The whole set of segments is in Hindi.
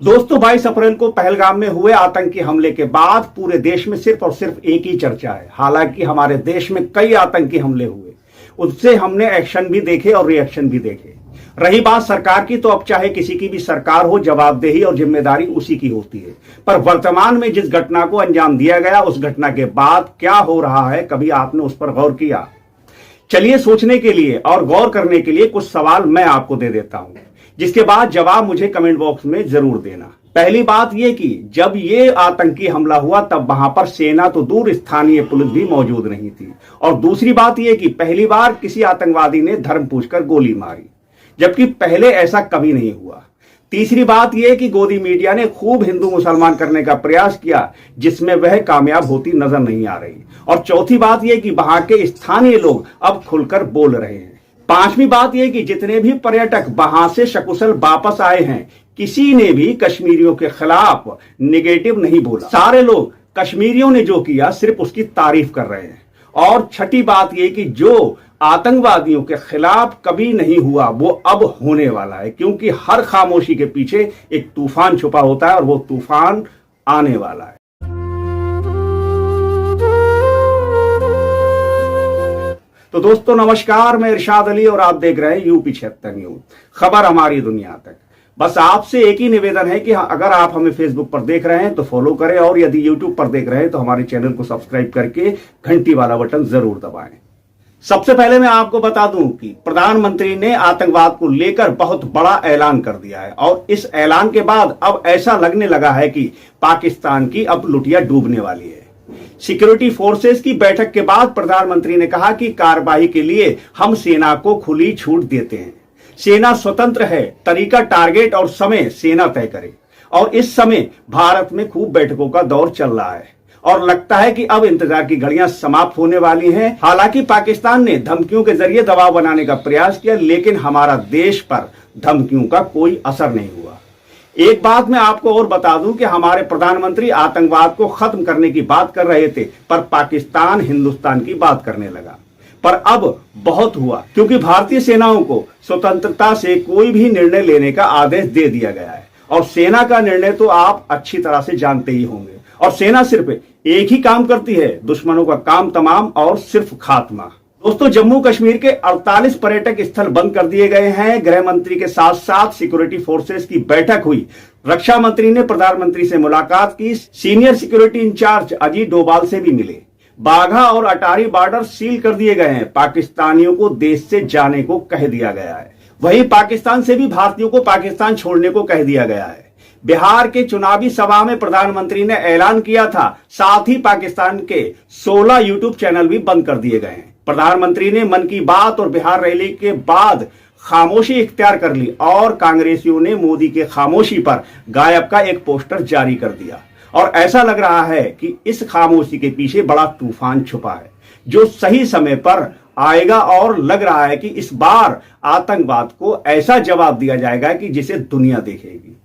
दोस्तों 22 अप्रैल को पहलगाम में हुए आतंकी हमले के बाद पूरे देश में सिर्फ और सिर्फ एक ही चर्चा है। हालांकि हमारे देश में कई आतंकी हमले हुए, उससे हमने एक्शन भी देखे और रिएक्शन भी देखे। रही बात सरकार की, तो अब चाहे किसी की भी सरकार हो, जवाबदेही और जिम्मेदारी उसी की होती है। पर वर्तमान में जिस घटना को अंजाम दिया गया, उस घटना के बाद क्या हो रहा है, कभी आपने उस पर गौर किया? चलिए सोचने के लिए और गौर करने के लिए कुछ सवाल मैं आपको दे देता हूं, जिसके बाद जवाब मुझे कमेंट बॉक्स में जरूर देना। पहली बात यह कि जब ये आतंकी हमला हुआ तब वहां पर सेना तो दूर, स्थानीय पुलिस भी मौजूद नहीं थी। और दूसरी बात यह कि पहली बार किसी आतंकवादी ने धर्म पूछकर गोली मारी, जबकि पहले ऐसा कभी नहीं हुआ। तीसरी बात यह कि गोदी मीडिया ने खूब हिंदू मुसलमान करने का प्रयास किया, जिसमें वह कामयाब होती नजर नहीं आ रही। और चौथी बात यह कि वहां के स्थानीय लोग अब खुलकर बोल रहे हैं। पांचवी बात यह कि जितने भी पर्यटक वहां से सकुशल वापस आए हैं, किसी ने भी कश्मीरियों के खिलाफ नेगेटिव नहीं बोला। सारे लोग कश्मीरियों ने जो किया सिर्फ उसकी तारीफ कर रहे हैं। और छठी बात यह कि जो आतंकवादियों के खिलाफ कभी नहीं हुआ, वो अब होने वाला है, क्योंकि हर खामोशी के पीछे एक तूफान छुपा होता है और वो तूफान आने वाला है। तो दोस्तों नमस्कार, मैं इरशाद अली और आप देख रहे हैं यूपी 76 न्यूज, खबर हमारी दुनिया तक। बस आपसे एक ही निवेदन है कि अगर आप हमें फेसबुक पर देख रहे हैं तो फॉलो करें, और यदि यूट्यूब पर देख रहे हैं तो हमारे चैनल को सब्सक्राइब करके घंटी वाला बटन जरूर दबाएं। सबसे पहले मैं आपको बता दूं कि प्रधानमंत्री ने आतंकवाद को लेकर बहुत बड़ा ऐलान कर दिया है, और इस ऐलान के बाद अब ऐसा लगने लगा है कि पाकिस्तान की अब लुटिया डूबने वाली है। सिक्योरिटी फोर्सेस की बैठक के बाद प्रधानमंत्री ने कहा कि कार्रवाई के लिए हम सेना को खुली छूट देते हैं। सेना स्वतंत्र है, तरीका, टारगेट और समय सेना तय करे। और इस समय भारत में खूब बैठकों का दौर चल रहा है और लगता है कि अब इंतजार की घड़ियां समाप्त होने वाली हैं। हालांकि पाकिस्तान ने धमकियों के जरिए दबाव बनाने का प्रयास किया, लेकिन हमारा देश पर धमकियों का कोई असर नहीं हुआ। एक बात मैं आपको और बता दूं कि हमारे प्रधानमंत्री आतंकवाद को खत्म करने की बात कर रहे थे, पर पाकिस्तान हिंदुस्तान की बात करने लगा। पर अब बहुत हुआ, क्योंकि भारतीय सेनाओं को स्वतंत्रता से कोई भी निर्णय लेने का आदेश दे दिया गया है। और सेना का निर्णय तो आप अच्छी तरह से जानते ही होंगे। और सेना सिर्फ एक ही काम करती है, दुश्मनों का काम तमाम और सिर्फ खात्मा। दोस्तों जम्मू कश्मीर के 48 पर्यटक स्थल बंद कर दिए गए हैं। गृह मंत्री के साथ साथ सिक्योरिटी फोर्सेस की बैठक हुई। रक्षा मंत्री ने प्रधानमंत्री से मुलाकात की। Senior security in charge Ajit Doval से भी मिले। बाघा और अटारी बॉर्डर सील कर दिए गए हैं। पाकिस्तानियों को देश से जाने को कह दिया गया है। वहीं पाकिस्तान से भी भारतीयों को पाकिस्तान छोड़ने को कह दिया गया है। बिहार के चुनावी सभा में प्रधानमंत्री ने ऐलान किया था, साथ ही पाकिस्तान के 16 यूट्यूब चैनल भी बंद कर दिए गए हैं। प्रधानमंत्री ने मन की बात और बिहार रैली के बाद खामोशी इख्तियार कर ली, और कांग्रेसियों ने मोदी के खामोशी पर गायब का एक पोस्टर जारी कर दिया। और ऐसा लग रहा है कि इस खामोशी के पीछे बड़ा तूफान छुपा है, जो सही समय पर आएगा। और लग रहा है कि इस बार आतंकवाद को ऐसा जवाब दिया जाएगा कि जिसे दुनिया देखेगी,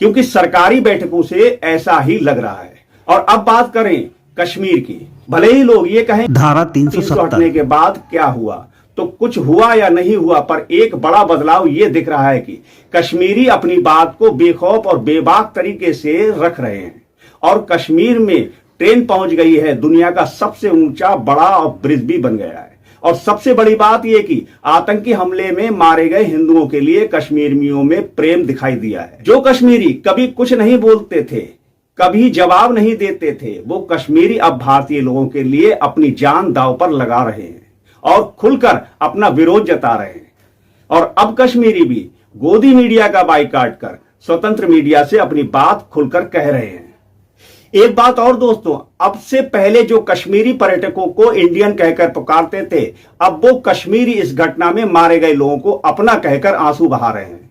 क्योंकि सरकारी बैठकों से ऐसा ही लग रहा है। और अब बात करें कश्मीर की। भले ही लोग ये कहें धारा 370 हटने के बाद क्या हुआ, तो कुछ हुआ या नहीं हुआ, पर एक बड़ा बदलाव ये दिख रहा है कि कश्मीरी अपनी बात को बेखौफ और बेबाक तरीके से रख रहे हैं। और कश्मीर में ट्रेन पहुंच गई है, दुनिया का सबसे ऊंचा बड़ा और ब्रिज भी बन गया है। और सबसे बड़ी बात यह कि आतंकी हमले में मारे गए हिंदुओं के लिए कश्मीरियों में प्रेम दिखाई दिया है। जो कश्मीरी कभी कुछ नहीं बोलते थे, कभी जवाब नहीं देते थे, वो कश्मीरी अब भारतीय लोगों के लिए अपनी जान दांव पर लगा रहे हैं और खुलकर अपना विरोध जता रहे हैं। और अब कश्मीरी भी गोदी मीडिया का बाइकाट कर स्वतंत्र मीडिया से अपनी बात खुलकर कह रहे हैं। एक बात और दोस्तों, अब से पहले जो कश्मीरी पर्यटकों को इंडियन कहकर पुकारते थे, अब वो कश्मीरी इस घटना में मारे गए लोगों को अपना कहकर आंसू बहा रहे हैं।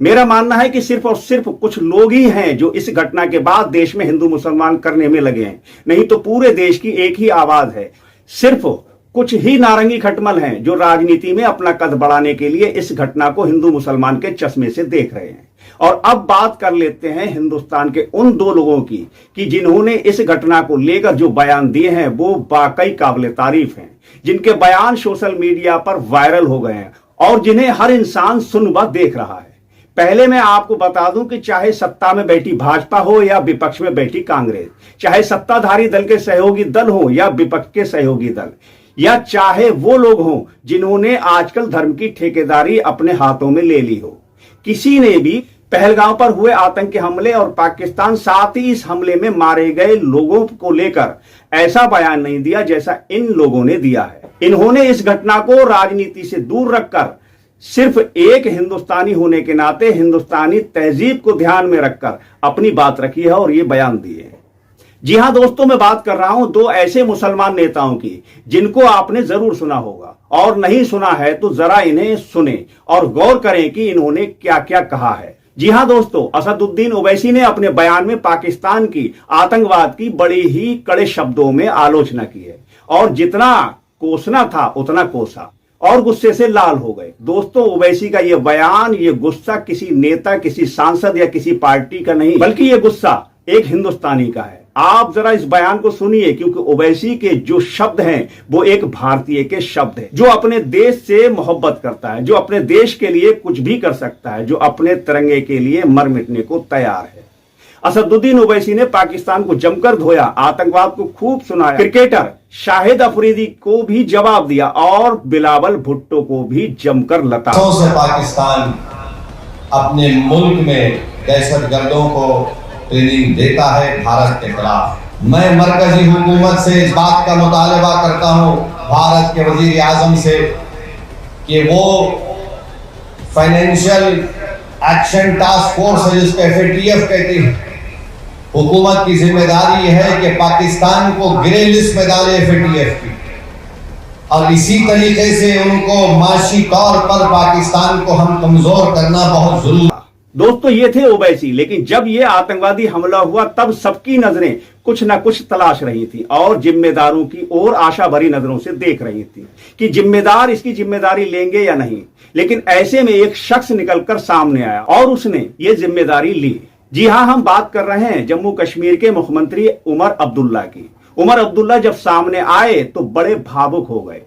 मेरा मानना है कि सिर्फ और सिर्फ कुछ लोग ही हैं जो इस घटना के बाद देश में हिंदू मुसलमान करने में लगे हैं, नहीं तो पूरे देश की एक ही आवाज है। सिर्फ कुछ ही नारंगी खटमल हैं जो राजनीति में अपना कद बढ़ाने के लिए इस घटना को हिंदू मुसलमान के चश्मे से देख रहे हैं। और अब बात कर लेते हैं हिंदुस्तान के उन दो लोगों की कि जिन्होंने इस घटना को लेकर जो बयान दिए हैं वो वाकई काबिल तारीफ हैं, जिनके बयान सोशल मीडिया पर वायरल हो गए हैं और जिन्हें हर इंसान सुन व देख रहा है। पहले मैं आपको बता दूं कि चाहे सत्ता में बैठी भाजपा हो या विपक्ष में बैठी कांग्रेस, चाहे सत्ताधारी दल के सहयोगी दल हो या विपक्ष के सहयोगी दल, या चाहे वो लोग हों जिन्होंने आजकल धर्म की ठेकेदारी अपने हाथों में ले ली हो, किसी ने भी पहलगांव पर हुए आतंकी हमले और पाकिस्तान साथ ही इस हमले में मारे गए लोगों को लेकर ऐसा बयान नहीं दिया जैसा इन लोगों ने दिया है। इन्होंने इस घटना को राजनीति से दूर रखकर सिर्फ एक हिंदुस्तानी होने के नाते हिंदुस्तानी तहजीब को ध्यान में रखकर अपनी बात रखी है और ये बयान दिए हैं। जी हां दोस्तों, मैं बात कर रहा हूं दो ऐसे मुसलमान नेताओं की जिनको आपने जरूर सुना होगा, और नहीं सुना है तो जरा इन्हें सुने और गौर करें कि इन्होंने क्या क्या कहा है। जी हां दोस्तों, असदुद्दीन ओवैसी ने अपने बयान में पाकिस्तान की आतंकवाद की बड़ी ही कड़े शब्दों में आलोचना की है और जितना कोसना था उतना कोसा और गुस्से से लाल हो गए। दोस्तों, ओवैसी का यह बयान, ये गुस्सा किसी नेता, किसी सांसद या किसी पार्टी का नहीं, बल्कि यह गुस्सा एक हिंदुस्तानी का है। आप जरा इस बयान को सुनिए, क्योंकि ओवैसी के जो शब्द हैं वो एक भारतीय के शब्द हैं, जो अपने देश से मोहब्बत करता है, जो अपने देश के लिए कुछ भी कर सकता है, जो अपने तिरंगे के लिए मर मिटने को तैयार है। असदुद्दीन ओवैसी ने पाकिस्तान को जमकर धोया, आतंकवाद को खूब सुनाया, क्रिकेटर शाहिद अफरीदी को भी जवाब दिया और बिलावल भुट्टो को भी जमकर लताड़ा। से पाकिस्तान अपने मुल्क में दहशतगर्दों को ट्रेनिंग देता है भारत के खिलाफ। मैं मरकजी हुकूमत से इस बात का मुतालबा करता हूं, भारत के वजीर आजम से, कि वो फाइनेंशियल एक्शन टास्क फोर्स है जिसको FATF कहती है, हुकूमत की जिम्मेदारी है कि पाकिस्तान को ग्रे लिस्ट में डाले FATF की, और इसी तरीके से उनको माशी तौर पर पाकिस्तान को हम कमजोर करना बहुत जरूरी। दोस्तों, ये थे ओवैसी, लेकिन जब ये आतंकवादी हमला हुआ तब सबकी नजरें कुछ ना कुछ तलाश रही थी और जिम्मेदारों की ओर आशा भरी नजरों से देख रही थी कि जिम्मेदार इसकी जिम्मेदारी लेंगे या नहीं। लेकिन ऐसे में एक शख्स निकलकर सामने आया और उसने ये जिम्मेदारी ली। जी हां, हम बात कर रहे हैं जम्मू कश्मीर के मुख्यमंत्री उमर अब्दुल्ला की। उमर अब्दुल्ला जब सामने आए तो बड़े भावुक हो गए,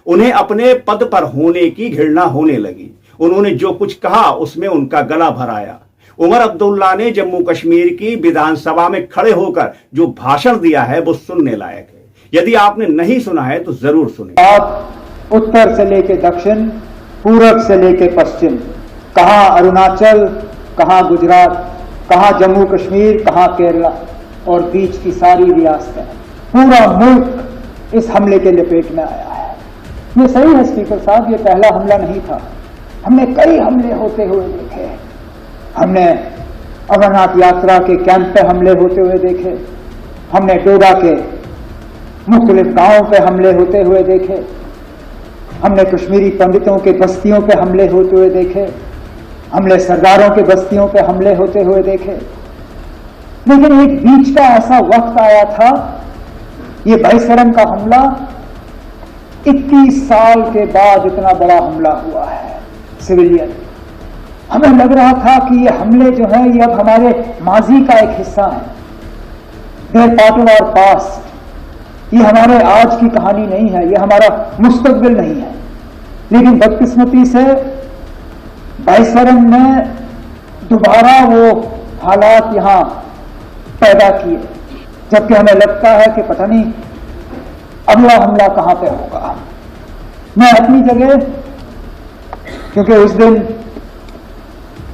उन्हें अपने पद पर होने की घृणा होने लगी। उन्होंने जो कुछ कहा उसमें उनका गला भर आया। उमर अब्दुल्ला ने जम्मू कश्मीर की विधानसभा में खड़े होकर जो भाषण दिया है वो सुनने लायक है। यदि आपने नहीं सुना है तो जरूर सुने। आप उत्तर से लेके दक्षिण, पूरब से लेके पश्चिम, कहां अरुणाचल, कहां गुजरात, कहां जम्मू कश्मीर, कहां केरला और बीच की सारी रियासतें, पूरा मुल्क इस हमले के लपेट में आया है। ये सही है स्पीकर साहब, ये पहला हमला नहीं था। हमने कई हमले होते हुए देखे। हमने अमरनाथ यात्रा के कैंप पे हमले होते हुए देखे, हमने डोडा के मुख्तलिफ गांवों पे हमले होते हुए देखे, हमने कश्मीरी पंडितों के बस्तियों पे हमले होते हुए देखे, हमने सरदारों के बस्तियों पे हमले होते हुए देखे। लेकिन एक बीच का ऐसा वक्त आया था, ये बाईसरन का हमला 21 साल के बाद इतना बड़ा हमला हुआ है सिविलियन। हमें लग रहा था कि ये हमले जो हैं ये अब हमारे माजी का एक हिस्सा है, their part of our past. ये हमारे आज की कहानी नहीं है, ये हमारा मुस्तकबिल नहीं है। लेकिन बदकिस्मती से बाईसरन ने दोबारा वो हालात यहां पैदा किए, जबकि हमें लगता है कि पता नहीं अगला हमला कहां पे होगा। मैं अपनी जगह, क्योंकि उस दिन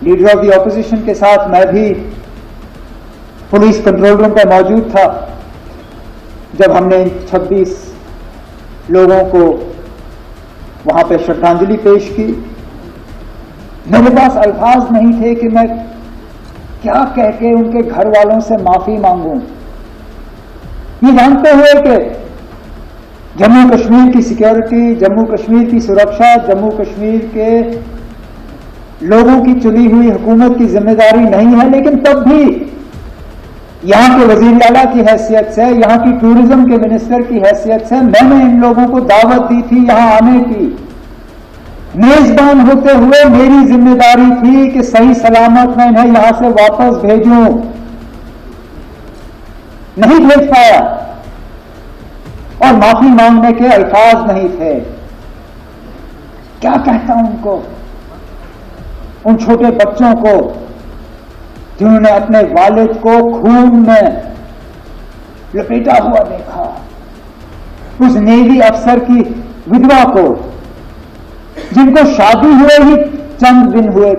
लीडर ऑफ द ऑपोजिशन के साथ मैं भी पुलिस कंट्रोल रूम पर मौजूद था जब हमने 26 लोगों को वहां पे श्रद्धांजलि पेश की। मेरे पास अल्फाज नहीं थे कि मैं क्या कह के उनके घर वालों से माफी मांगूं। ये जानते हुए कि जम्मू कश्मीर की सिक्योरिटी, जम्मू कश्मीर की सुरक्षा, जम्मू कश्मीर के लोगों की चुनी हुई हुकूमत की जिम्मेदारी नहीं है, लेकिन तब भी यहां के वजीर आला की हैसियत से, यहां की टूरिज्म के मिनिस्टर की हैसियत से मैंने इन लोगों को दावत दी थी यहां आने की। मेजबान होते हुए मेरी जिम्मेदारी थी कि सही सलामत मैं इन्हें यहां से वापस भेजूं। नहीं भेज पाया और माफी मांगने के अल्फाज नहीं थे। क्या कहता हूं उनको? उन छोटे बच्चों को जिन्होंने अपने वालिद को खून में लपेटा हुआ देखा, उस नेवी अफसर की विधवा को जिनको शादी हुए ही चंद दिन हुए।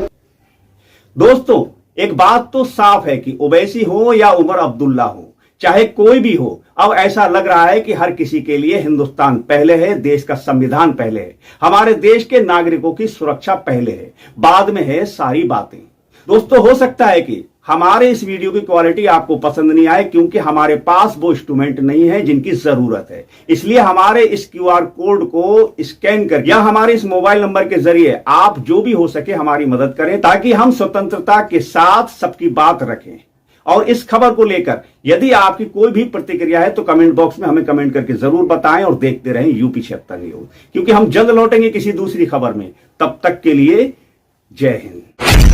दोस्तों, एक बात तो साफ है कि ओवैसी हो या उमर अब्दुल्ला हो, चाहे कोई भी हो, अब ऐसा लग रहा है कि हर किसी के लिए हिंदुस्तान पहले है, देश का संविधान पहले है, हमारे देश के नागरिकों की सुरक्षा पहले है, बाद में है सारी बातें। दोस्तों, हो सकता है कि हमारे इस वीडियो की क्वालिटी आपको पसंद नहीं आए, क्योंकि हमारे पास वो इंस्ट्रूमेंट नहीं है जिनकी जरूरत है। इसलिए हमारे इस क्यूआर कोड को स्कैन कर या हमारे इस मोबाइल नंबर के जरिए आप जो भी हो सके हमारी मदद करें, ताकि हम स्वतंत्रता के साथ सबकी बात रखें। और इस खबर को लेकर यदि आपकी कोई भी प्रतिक्रिया है तो कमेंट बॉक्स में हमें कमेंट करके जरूर बताएं और देखते रहें यूपी 76 न्यूज, क्योंकि हम जल्द लौटेंगे किसी दूसरी खबर में। तब तक के लिए जय हिंद।